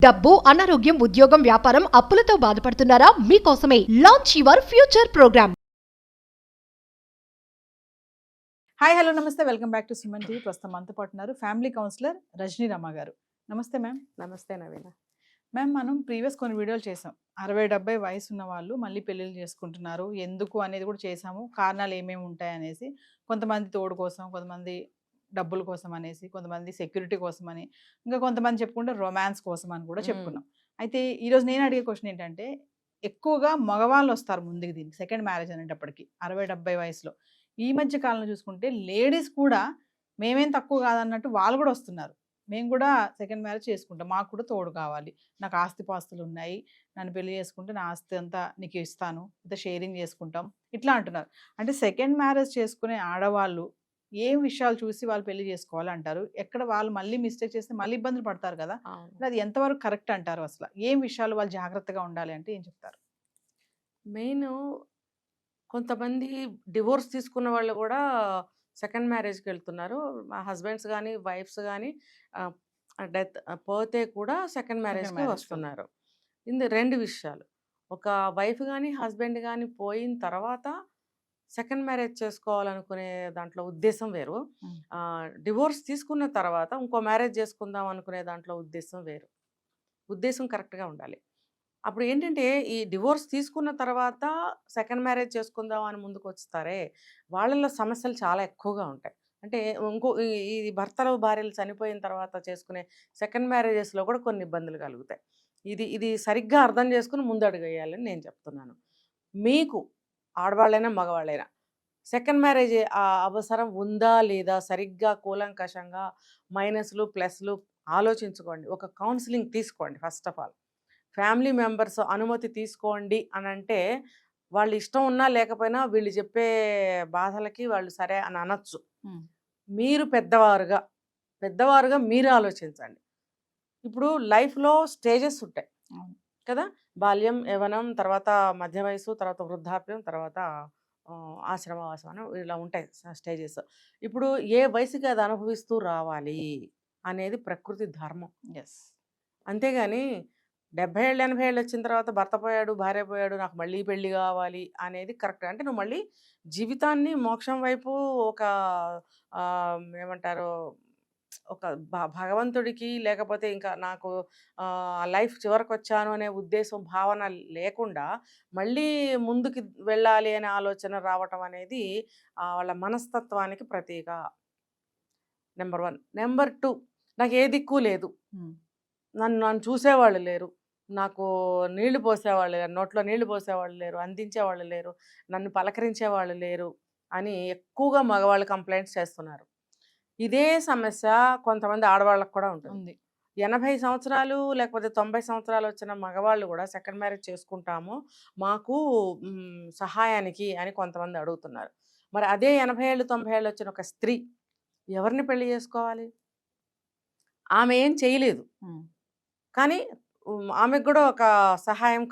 డబ్బు, అనారోగ్యం, ఉద్యోగం, వ్యాపారం, అప్పులతో బాధపడుతున్నారా? మీకోసమే launch your future programme. Hi hello నమస్తే welcome back to Suman TV. ప్రస్తుతం మనతో పాటు ఉన్నారు ఫ్యామిలీ కౌన్సిలర్ రజనీ రమ గారు. నమస్తే మ్యామ్. నమస్తే నవీన. మ్యామ్, మనం ప్రీవియస్ కొన్ని వీడియోలు చేసాం. 60-70 వయసు ఉన్న వాళ్ళు మళ్ళీ పెళ్ళిళ్ళు చేసుకుంటున్నారు, ఎందుకు అనేది కూడా చేసాము. కారణాలు ఏమేమి ఉంటాయి అనేసి, కొంతమంది తోడు కోసం, కొంతమంది డబ్బుల కోసం అనేసి, కొంతమంది సెక్యూరిటీ కోసం అని, ఇంకా కొంతమంది చెప్పుకుంటే రొమాన్స్ కోసం అని కూడా చెప్పుకున్నాం. అయితే ఈరోజు నేను అడిగే క్వశ్చన్ ఏంటంటే, ఎక్కువగా మగవాళ్ళు వస్తారు ముందుకు దీనికి, సెకండ్ మ్యారేజ్ అనేటప్పటికి 60-70 వయసులో. ఈ మధ్య కాలంలో చూసుకుంటే లేడీస్ కూడా మేమేం తక్కువ కాదన్నట్టు వాళ్ళు కూడా వస్తున్నారు. మేము కూడా సెకండ్ మ్యారేజ్ చేసుకుంటాం, మాకు కూడా తోడు కావాలి, నాకు ఆస్తిపాస్తులు ఉన్నాయి, నన్ను పెళ్లి చేసుకుంటే నా ఆస్తి అంతా నీకు ఇస్తాను, ఇంత షేరింగ్ చేసుకుంటాం, ఇట్లా అంటున్నారు. అంటే సెకండ్ మ్యారేజ్ చేసుకునే ఆడవాళ్ళు ఏం విషయాలు చూసి వాళ్ళు పెళ్లి చేసుకోవాలి అంటారు? ఎక్కడ వాళ్ళు మళ్ళీ మిస్టేక్ చేస్తే మళ్ళీ ఇబ్బందులు పడతారు కదా, అది ఎంతవరకు కరెక్ట్ అంటారు? అసలు ఏం విషయాలు వాళ్ళు జాగ్రత్తగా ఉండాలి అంటే ఏం చెప్తారు? మెయిన్ కొంతమంది డివోర్స్ తీసుకున్న వాళ్ళు కూడా సెకండ్ మ్యారేజ్కి వెళ్తున్నారు. హస్బెండ్స్ కానీ వైఫ్స్ కానీ డెత్ పోతే కూడా సెకండ్ మ్యారేజ్కి వస్తున్నారు. ఇది రెండు విషయాలు. ఒక వైఫ్ కానీ హస్బెండ్ కానీ పోయిన తర్వాత సెకండ్ మ్యారేజ్ చేసుకోవాలనుకునే దాంట్లో ఉద్దేశం వేరు, డివోర్స్ తీసుకున్న తర్వాత ఇంకో మ్యారేజ్ చేసుకుందాం అనుకునే దాంట్లో ఉద్దేశం వేరు. ఉద్దేశం కరెక్ట్గా ఉండాలి. అప్పుడు ఏంటంటే, ఈ డివోర్స్ తీసుకున్న తర్వాత సెకండ్ మ్యారేజ్ చేసుకుందాం అని ముందుకు వస్తారే, వాళ్ళల్లో సమస్యలు చాలా ఎక్కువగా ఉంటాయి. అంటే ఈ భర్తలు భార్యలు చనిపోయిన తర్వాత చేసుకునే సెకండ్ మ్యారేజెస్లో కూడా కొన్ని ఇబ్బందులు కలుగుతాయి. ఇది సరిగ్గా అర్థం చేసుకుని ముందు అడుగు వేయాలని నేను చెప్తున్నాను. మీకు ఆడవాళ్ళైనా మగవాళ్ళైనా సెకండ్ మ్యారేజ్ అవసరం ఉందా లేదా సరిగ్గా కూలంకషంగా మైనస్లు ప్లస్లు ఆలోచించుకోండి. ఒక కౌన్సిలింగ్ తీసుకోండి. First of all family members అనుమతి తీసుకోండి అని అంటే, వాళ్ళు ఇష్టం ఉన్నా లేకపోయినా వీళ్ళు చెప్పే బాధలకి వాళ్ళు సరే అని అనొచ్చు. మీరు పెద్దవారుగా మీరు ఆలోచించండి. ఇప్పుడు లైఫ్లో స్టేజెస్ ఉంటాయి కదా, బాల్యం, యవ్వనం, తర్వాత మధ్య వయసు, తర్వాత వృద్ధాప్యం, తర్వాత ఆశ్రమవాసం అని ఇలా ఉంటాయి స్టేజెస్. ఇప్పుడు ఏ వయసుకి అది అనుభవిస్తూ రావాలి అనేది ప్రకృతి ధర్మం. అంతేగాని 70 ఏళ్ళు 80 ఏళ్ళు వచ్చిన తర్వాత భర్త పోయాడు, భార్య పోయాడు, నాకు మళ్ళీ పెళ్ళి కావాలి అనేది కరెక్ట్. అంటే నువ్వు మళ్ళీ జీవితాన్ని మోక్షం వైపు ఒక ఏమంటారు, ఒక భగవంతుడికి లేకపోతే ఇంకా నాకు లైఫ్ చివరికి వచ్చాను అనే ఉద్దేశం భావన లేకుండా మళ్ళీ ముందుకు వెళ్ళాలి అనే ఆలోచన రావటం అనేది వాళ్ళ మనస్తత్వానికి ప్రతీక. నెంబర్ 1. నెంబర్ 2, నాకు ఏ దిక్కు లేదు, నన్ను చూసేవాళ్ళు లేరు, నాకు నీళ్లు పోసేవాళ్ళు లేరు, నోట్లో నీళ్లు పోసేవాళ్ళు లేరు, అందించేవాళ్ళు లేరు, నన్ను పలకరించేవాళ్ళు లేరు అని ఎక్కువగా మగవాళ్ళు కంప్లైంట్స్ చేస్తున్నారు. ఇదే సమస్య కొంతమంది ఆడవాళ్ళకు కూడా ఉంటుంది. 80 సంవత్సరాలు లేకపోతే 90 సంవత్సరాలు వచ్చిన మగవాళ్ళు కూడా సెకండ్ మ్యారేజ్ చేసుకుంటాము మాకు సహాయానికి అని కొంతమంది అడుగుతున్నారు. మరి అదే 80 ఏళ్ళు 90 ఏళ్ళు వచ్చిన ఒక స్త్రీ ఎవరిని పెళ్లి చేసుకోవాలి? ఆమె ఏం చేయలేదు, కానీ ఆమెకు కూడా ఒక సహాయం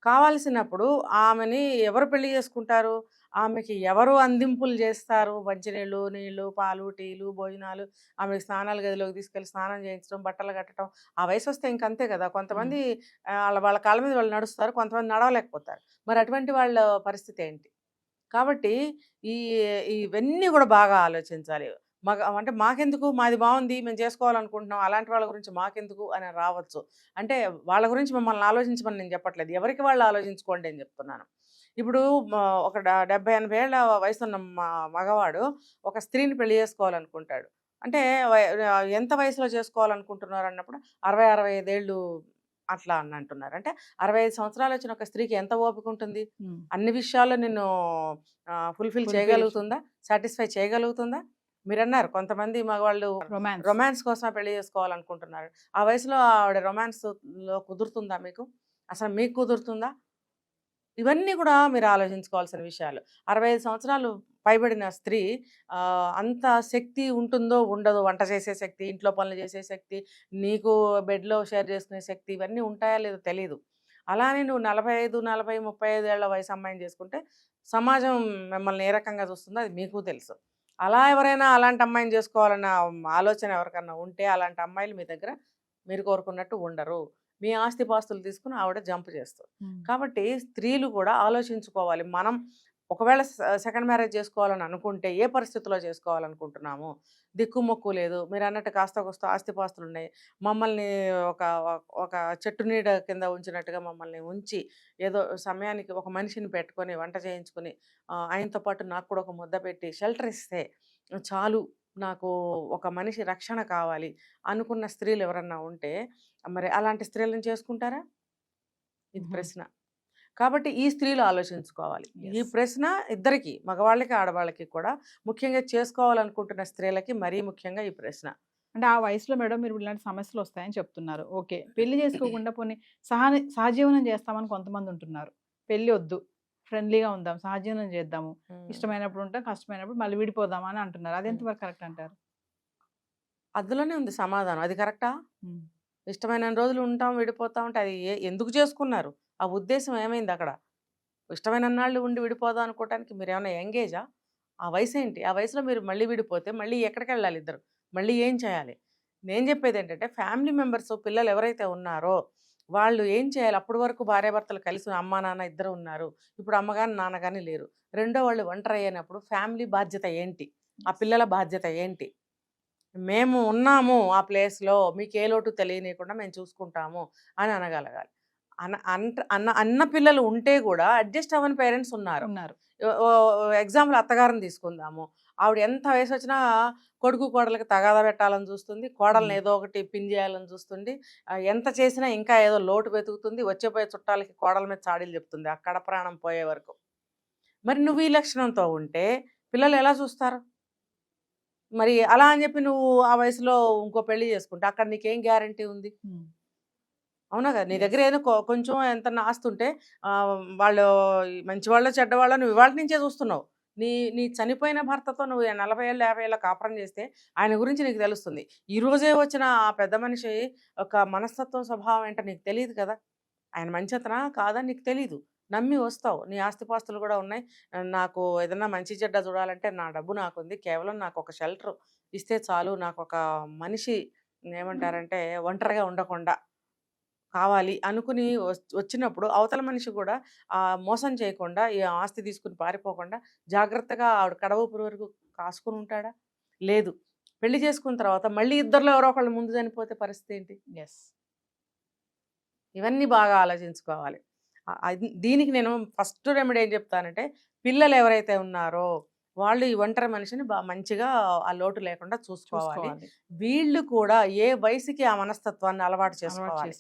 కావాల్సినప్పుడు ఆమెని ఎవరు పెళ్లి చేసుకుంటారు? ఆమెకి ఎవరు అందింపులు చేస్తారు? మంచినీళ్ళు, నీళ్ళు, పాలు, టీలు, భోజనాలు, ఆమెకి స్నానాల గదిలోకి తీసుకెళ్ళి స్నానం చేయించడం, బట్టలు కట్టడం. ఆ వయసు వస్తే ఇంకంతే కదా. కొంతమంది వాళ్ళ కాళ్ళ మీద వాళ్ళు నడుస్తారు, కొంతమంది నడవలేకపోతారు. మరి అటువంటి వాళ్ళ పరిస్థితి ఏంటి? కాబట్టి ఇవన్నీ కూడా బాగా ఆలోచించాలి. అంటే మాకెందుకు, మాది బాగుంది, మేము చేసుకోవాలనుకుంటున్నాం, అలాంటి వాళ్ళ గురించి మాకెందుకు అని రావచ్చు. అంటే వాళ్ళ గురించి మమ్మల్ని ఆలోచించమని నేను చెప్పట్లేదు, ఎవరికి వాళ్ళు ఆలోచించుకోండి అని చెప్తున్నాను. ఇప్పుడు ఒక 70-80 ఏళ్ళ వయసు ఉన్న మగవాడు ఒక స్త్రీని పెళ్లి చేసుకోవాలనుకుంటాడు. అంటే ఎంత వయసులో చేసుకోవాలనుకుంటున్నారు అన్నప్పుడు 60-65 ఏళ్ళు అట్లా అని అంటున్నారు. అంటే 65 సంవత్సరాలు వచ్చిన ఒక స్త్రీకి ఎంత ఓపిక ఉంటుంది? అన్ని విషయాల్లో నిన్ను ఫుల్ఫిల్ చేయగలుగుతుందా, సాటిస్ఫై చేయగలుగుతుందా? మీరు అన్నారు కొంతమంది మగవాళ్ళు రొమాన్స్ కోసం పెళ్లి చేసుకోవాలనుకుంటున్నారు. ఆ వయసులో ఆవిడ రొమాన్స్లో కుదురుతుందా? అసలు మీకు కుదురుతుందా? ఇవన్నీ కూడా మీరు ఆలోచించుకోవాల్సిన విషయాలు. 65 సంవత్సరాలు పైబడిన స్త్రీ అంత శక్తి ఉంటుందో ఉండదో, వంట చేసే శక్తి, ఇంట్లో పనులు చేసే శక్తి, నీకు బెడ్లో షేర్ చేసుకునే శక్తి, ఇవన్నీ ఉంటాయా లేదో తెలియదు. అలానే నువ్వు 45, 40, 35 ఏళ్ల వయసు అమ్మాయిని చేసుకుంటే సమాజం మిమ్మల్ని ఏ రకంగా చూస్తుందో అది మీకు తెలుసు. అలా ఎవరైనా అలాంటి అమ్మాయిని చేసుకోవాలన్న ఆలోచన ఎవరికన్నా ఉంటే అలాంటి అమ్మాయిలు మీ దగ్గర మీరు కోరుకున్నట్టు ఉండరు. మీ ఆస్తిపాస్తులు తీసుకుని ఆవిడ జంప్ చేస్తుంది. కాబట్టి స్త్రీలు కూడా ఆలోచించుకోవాలి. మనం ఒకవేళ సెకండ్ మ్యారేజ్ చేసుకోవాలని అనుకుంటే ఏ పరిస్థితిలో చేసుకోవాలనుకుంటున్నాము? దిక్కుమొక్కు లేదు. మీరు అన్నట్టు కాస్త కోస్త ఆస్తిపాస్తులు ఉన్నాయి. మమ్మల్ని ఒక ఒక చెట్టు నీడ కింద ఉంచినట్టుగా మమ్మల్ని ఉంచి ఏదో సమయానికి ఒక మనిషిని పెట్టుకొని వంట చేయించుకొని ఆయనతో పాటు నాకు కూడా ఒక ముద్ద పెట్టి షెల్టర్ ఇస్తే చాలు, నాకు ఒక మనిషి రక్షణ కావాలి అనుకున్న స్త్రీలు ఎవరన్నా ఉంటే మరి అలాంటి స్త్రీలను చేసుకుంటారా? ఇది ప్రశ్న. కాబట్టి ఈ స్త్రీలు ఆలోచించుకోవాలి. ఈ ప్రశ్న ఇద్దరికి, మగవాళ్ళకి ఆడవాళ్ళకి కూడా, ముఖ్యంగా చేసుకోవాలనుకుంటున్న స్త్రీలకి మరీ ముఖ్యంగా ఈ ప్రశ్న. అంటే ఆ వయసులో మేడం మీరు ఇలాంటి సమస్యలు వస్తాయని చెప్తున్నారు. ఓకే, పెళ్లి చేసుకోకుండా పోనీ సహజీవనం చేస్తామని కొంతమంది ఉంటున్నారు. పెళ్లి వద్దు, ఫ్రెండ్లీగా ఉందాం, సహజీవనం చేద్దాము, ఇష్టమైనప్పుడు ఉంటాం, కష్టమైనప్పుడు మళ్ళీ విడిపోదాం అని అంటున్నారు. అది ఎంతవరకు కరెక్ట్ అంటారు? అందులోనే ఉంది సమాధానం. అది కరెక్టా? ఇష్టమైన రోజులు ఉంటాం, విడిపోతాం అంటే అది ఎందుకు చేసుకున్నారు? ఆ ఉద్దేశం ఏమైంది అక్కడ? ఇష్టమైన నాళ్ళు ఉండి విడిపోదాం అనుకోవటానికి మీరు ఏమైనా యంగేజా? ఆ వయసు ఏంటి? ఆ వయసులో మీరు మళ్ళీ విడిపోతే మళ్ళీ ఎక్కడికి వెళ్ళాలి ఇద్దరు? మళ్ళీ ఏం చేయాలి? నేను చెప్పేది ఏంటంటే ఫ్యామిలీ మెంబర్స్, పిల్లలు ఎవరైతే ఉన్నారో వాళ్ళు ఏం చేయాలి? అప్పటి వరకు భార్యాభర్తలు కలిసి అమ్మా నాన్న ఇద్దరు ఉన్నారు. ఇప్పుడు అమ్మగాని నాన్నగాని లేరు. రెండో వాళ్ళు ఒంటరి అయినప్పుడు ఫ్యామిలీ బాధ్యత ఏంటి? ఆ పిల్లల బాధ్యత ఏంటి? మేము ఉన్నాము ఆ ప్లేస్లో, మీకు ఏ లోటు తెలియనీయకుండా మేము చూసుకుంటాము అని అనగలగాలి. అన్న పిల్లలు ఉంటే కూడా అడ్జస్ట్ అవ్వని పేరెంట్స్ ఉన్నారు. ఎగ్జాంపుల్ అత్తగారిని తీసుకుందాము. ఆవిడ ఎంత వయసు వచ్చినా కొడుకు కోడలకి తగాదా పెట్టాలని చూస్తుంది, కోడల్ని ఏదో ఒకటి పిన్ చేయాలని చూస్తుంది. ఎంత చేసినా ఇంకా ఏదో లోటు వెతుకుతుంది. వచ్చేపోయే చుట్టాలకి కోడల మీద చాడీలు చెప్తుంది అక్కడ ప్రాణం పోయే వరకు. మరి నువ్వు ఈ లక్షణంతో ఉంటే పిల్లలు ఎలా చూస్తారు? మరి అలా అని చెప్పి నువ్వు ఆ వయసులో ఇంకో పెళ్లి చేసుకుంటే అక్కడ నీకేం గ్యారంటీ ఉంది? అవునా కదా? నీ దగ్గర ఏదో కొంచెం ఎంత ఆస్తుంటే వాళ్ళు మంచివాళ్ళో చెడ్డవాళ్ళో నువ్వు ఇవాళ నుంచే చూస్తున్నావు. నీ చనిపోయిన భర్తతో నువ్వు 40 ఏళ్ళు 50 ఏళ్ళ కాపురం చేస్తే ఆయన గురించి నీకు తెలుస్తుంది. ఈ రోజే వచ్చిన ఆ పెద్ద మనిషి ఒక మనస్తత్వం, స్వభావం ఏంటో నీకు తెలియదు కదా. ఆయన మంచితనా కాదని నీకు తెలీదు. నమ్మి వస్తావు. నీ ఆస్తిపాస్తులు కూడా ఉన్నాయి. నాకు ఏదన్నా మంచి చెడ్డ చూడాలంటే నా డబ్బు నాకుంది. కేవలం నాకు ఒక షెల్టర్ ఇస్తే చాలు, నాకు ఒక మనిషి ఏమంటారంటే ఒంటరిగా ఉండకుండా కావాలి అనుకుని వచ్చినప్పుడు అవతల మనిషి కూడా మోసం చేయకుండా, ఈ ఆస్తి తీసుకుని పారిపోకుండా జాగ్రత్తగా ఆవిడ కడవూపురు వరకు కాసుకుని ఉంటాడా? లేదు. పెళ్లి చేసుకున్న తర్వాత మళ్ళీ ఇద్దరిలో ఎవరో ఒకళ్ళు ముందు చనిపోతే పరిస్థితి ఏంటి? ఇవన్నీ బాగా ఆలోచించుకోవాలి. దీనికి నేను ఫస్ట్ రెమెడీ ఏం చెప్తానంటే, పిల్లలు ఎవరైతే ఉన్నారో వాళ్ళు ఈ ఒంటరి మనిషిని మంచిగా ఆ లోటు లేకుండా చూసుకోవాలి. వీళ్ళు కూడా ఏ వయసుకి ఆ మనస్తత్వాన్ని అలవాటు చేసుకోవాలి.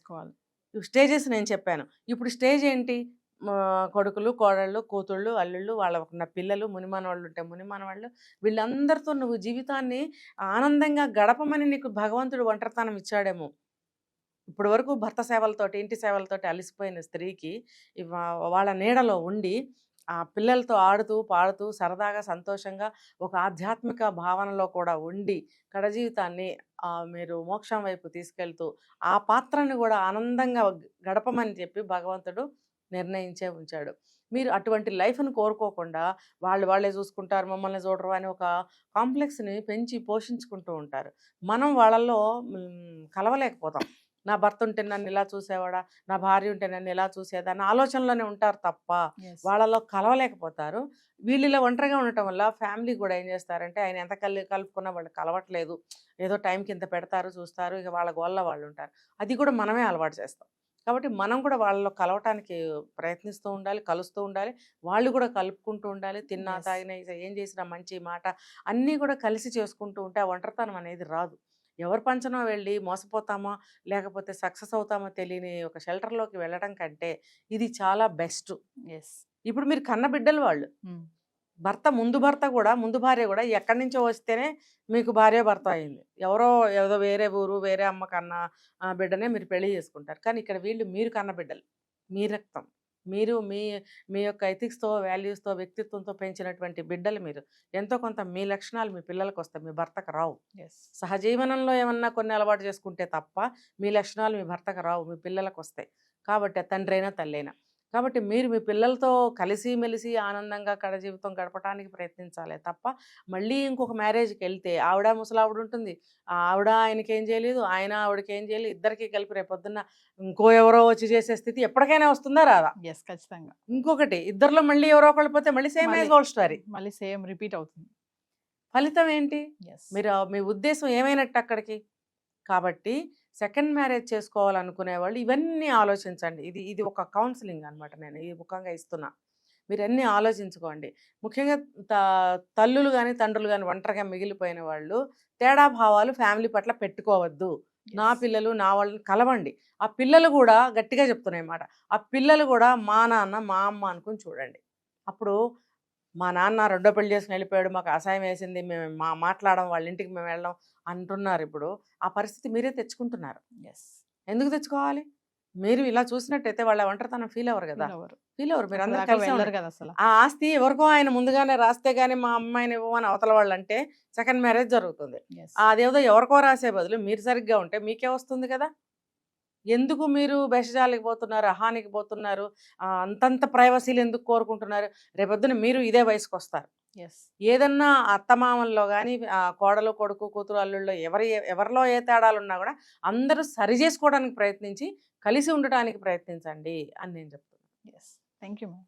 స్టేజెస్ నేను చెప్పాను. ఇప్పుడు స్టేజ్ ఏంటి? కొడుకులు, కోడళ్ళు, కూతుళ్ళు, అల్లుళ్ళు, వాళ్ళకున్న పిల్లలు, మునిమనవాళ్ళు ఉంటే మునిమనవాళ్ళు, వీళ్ళందరితో నువ్వు జీవితాన్ని ఆనందంగా గడపమని నీకు భగవంతుడు ఒంటరితనం ఇచ్చాడేమో. ఇప్పటి వరకు భర్త సేవలతోటి, ఇంటి సేవలతోటి అలసిపోయిన స్త్రీకి వాళ్ళ నీడలో ఉండి ఆ పిల్లలతో ఆడుతూ పాడుతూ సరదాగా సంతోషంగా ఒక ఆధ్యాత్మిక భావనలో కూడా ఉండి కడజీవితాన్ని మీరు మోక్షం వైపు తీసుకెళ్తూ ఆ పాత్రని కూడా ఆనందంగా గడపమని చెప్పి భగవంతుడు నిర్ణయించే ఉంచాడు. మీరు అటువంటి లైఫ్ను కోరుకోకుండా వాళ్ళే చూసుకుంటారు, మమ్మల్ని చూడరు అని ఒక కాంప్లెక్స్ని పెంచి పోషించుకుంటూ ఉంటారు. మనం వాళ్ళల్లో కలవలేకపోతాం. నా భర్త ఉంటే నన్ను ఇలా చూసేవాడా, నా భార్య ఉంటే నన్ను ఇలా చూసేదా అన్న ఆలోచనలోనే ఉంటారు తప్ప వాళ్ళలో కలవలేకపోతారు. వీళ్ళలో ఒంటరిగా ఉండటం వల్ల ఫ్యామిలీ కూడా ఏం చేస్తారంటే ఆయన ఎంత కలుపుకున్నా వాళ్ళు కలవట్లేదు, ఏదో టైంకి ఇంత పెడతారు, చూస్తారు, ఇక వాళ్ళ గోళ్ళ వాళ్ళు ఉంటారు. అది కూడా మనమే అలవాటు చేస్తాం. కాబట్టి మనం కూడా వాళ్ళలో కలవటానికి ప్రయత్నిస్తూ ఉండాలి, కలుస్తూ ఉండాలి. వాళ్ళు కూడా కలుపుకుంటూ ఉండాలి. తిన్నా తాగినా ఏం చేసినా మంచి మాట అన్నీ కూడా కలిసి చేసుకుంటూ ఉంటే ఆ ఒంటరితనం అనేది రాదు. ఎవరు పంచనో వెళ్ళి మోసపోతామో లేకపోతే సక్సెస్ అవుతామో తెలియని ఒక షెల్టర్లోకి వెళ్ళడం కంటే ఇది చాలా బెస్ట్. ఇప్పుడు మీరు కన్న బిడ్డలు వాళ్ళు. ముందు భార్య కూడా ఎక్కడి నుంచో వస్తేనే మీకు భార్య భర్త అయింది. ఏదో వేరే ఊరు, వేరే అమ్మ కన్న బిడ్డనే మీరు పెళ్లి చేసుకుంటారు. కానీ ఇక్కడ వీళ్ళు మీరు కన్న బిడ్డలు, మీ రక్తం, మీరు మీ యొక్క ఎథిక్స్తో, వాల్యూస్తో, వ్యక్తిత్వంతో పెంచినటువంటి బిడ్డలు మీరు. ఎంతో కొంత మీ లక్షణాలు మీ పిల్లలకు వస్తాయి, మీ భర్తకు రావు. సహజీవనంలో ఏమన్నా కొన్ని అలవాటు చేసుకుంటే తప్ప మీ లక్షణాలు మీ భర్తకు రావు, మీ పిల్లలకు వస్తాయి. కాబట్టి తండ్రి అయినా తల్లి అయినా కాబట్టి మీరు మీ పిల్లలతో కలిసిమెలిసి ఆనందంగా కడ జీవితం గడపడానికి ప్రయత్నించాలి తప్ప మళ్ళీ ఇంకొక మ్యారేజ్కి వెళ్తే ఆవిడ ముసలావిడ ఉంటుంది, ఆవిడ ఆయనకి ఏం చేయలేదు, ఆయన ఆవిడకి ఏం చేయలేదు, ఇద్దరికి కలిపి రేపొద్దున్న ఇంకో ఎవరో వచ్చి చేసే స్థితి ఎప్పటికైనా వస్తుందా రాదా? ఎస్, ఖచ్చితంగా. ఇంకొకటి ఇద్దరిలో మళ్ళీ ఎవరో ఒకళ్ళు పోతే మళ్ళీ సేమ్ యాజ్ ఓల్డ్ స్టోరీ, మళ్ళీ సేమ్ రిపీట్ అవుతుంది. ఫలితం ఏంటి? ఎస్. మీరు మీ ఉద్దేశం ఏమైనట్టు అక్కడికి? కాబట్టి సెకండ్ మ్యారేజ్ చేసుకోవాలనుకునే వాళ్ళు ఇవన్నీ ఆలోచించండి. ఇది ఇది ఒక కౌన్సిలింగ్ అనమాట, నేను ఈ ముఖంగా ఇస్తున్నా. మీరు అన్నీ ఆలోచించుకోండి. ముఖ్యంగా తల్లులు కానీ తండ్రులు కానీ ఒంటరిగా మిగిలిపోయిన వాళ్ళు తేడా భావాలు ఫ్యామిలీ పట్ల పెట్టుకోవద్దు. నా పిల్లలు నా వాళ్ళని కలవండి. ఆ పిల్లలు కూడా గట్టిగా చెప్తున్నాయి మాట, ఆ పిల్లలు కూడా మా నాన్న మా అమ్మ అనుకుని చూడండి. అప్పుడు మా నాన్న రెండో పెళ్లి చేసుకుని వెళ్ళిపోయాడు, మాకు అసహాయం వేసింది, మేము మాట్లాడడం, వాళ్ళ ఇంటికి మేము వెళ్ళడం అంటున్నారు. ఇప్పుడు ఆ పరిస్థితి మీరే తెచ్చుకుంటున్నారు. ఎస్. ఎందుకు తెచ్చుకోవాలి? మీరు ఇలా చూసినట్టయితే వాళ్ళ ఒంటరితనం ఫీల్ అవ్వరు కదా, ఫీల్ అవ్వరు. మీరు అందరూ కలిసి వెళ్ళరు కదా అసలు. ఆ ఆస్తి ఎవరికో ఆయన ముందుగానే రాస్తే గానీ మా అమ్మాయిని ఇవ్వమని అవతల వాళ్ళు అంటే సెకండ్ మ్యారేజ్ జరుగుతుంది. అదేదో ఎవరికో రాసే బదులు మీరు సరిగ్గా ఉంటే మీకే వస్తుంది కదా. ఎందుకు మీరు బెషజాలకి పోతున్నారు, అహానికి పోతున్నారు, అంతంత ప్రైవసీలు ఎందుకు కోరుకుంటున్నారు? రేపొద్దున మీరు ఇదే వయసుకు వస్తారు. ఏదన్నా అత్తమామల్లో కానీ కోడలు కొడుకు కూతురు అల్లుళ్ళో ఎవరిలో ఏ తేడాలు ఉన్నా కూడా అందరూ సరి చేసుకోవడానికి ప్రయత్నించి కలిసి ఉండటానికి ప్రయత్నించండి అని నేను చెప్తున్నాను. Thank you ma'am.